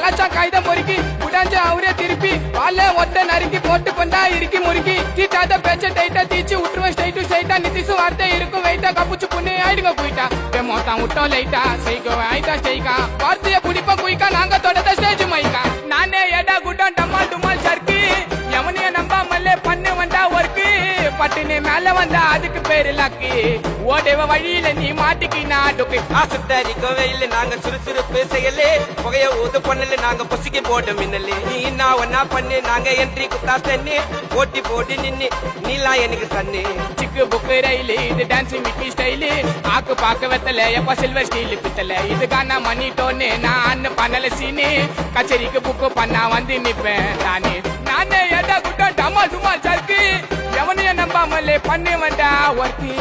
கலாச்சா காகிதம் பொறுக்கி குடாஞ்ச அவரே திருப்பி வாழ ஒட்ட நறுக்கி போட்டு கொண்டா இறுக்கி முறுக்கி தீட்டாத பேச்ச டைட்டா தீச்சு விட்டுருவேன் ஸ்ட்ரைட்டா நிதிசு வார்த்தை இருக்கும் வெயிட்டா கப்புச்சு புண்ணு ஆயிடுங்க போயிட்டா மொத்தம் விட்டோம் லைட்டா செய்கோ ஆயிட்டா ஸ்டைக்கா வார்த்தைய குடிப்பா குயிக்கா நாங்க தொடர்ந்த ஸ்டேஜ் மைக்கா நானே ஏடா குட்டம் டம்மால் டுமால் சர்க்கு எவனைய நம்பாமல்லே பண்ணு வந்தா ஒர்க்கு பட்டுனு மேல வந்தா அதுக்கு பேரு லக்கு ஓடவ வழியில நீ மாட்டிக்கினா டுக்கு ஆசத்தாரி கோவையில நாங்க சுறுசுறுப்பு செய்யலே புகைய ஊது பண்ணல நாங்க பொசிக்கி போட்டு மின்னலே நீ நான் ஒன்னா பண்ணு நாங்க என்ட்ரி குத்தா தண்ணி போட்டி போட்டு நின்னு நீலாம் எனக்கு சன்னு சிக்கு புக்கு ரயிலு இது டான்ஸ் மிக்கி ஸ்டைலு ஆக்கு பாக்க வெத்தல எப்ப சில்வர் ஸ்டீல் பித்தல இதுக்கான மணி டோன்னு நான் பண்ணல சீனு கச்சேரிக்கு புக்கு பண்ணா வந்து நிப்பேன் நானே ஏதா குட்டா டமா டுமா சர்க்கு எவனைய நம்பாமலே பண்ணு வந்தா ஒர்க்கு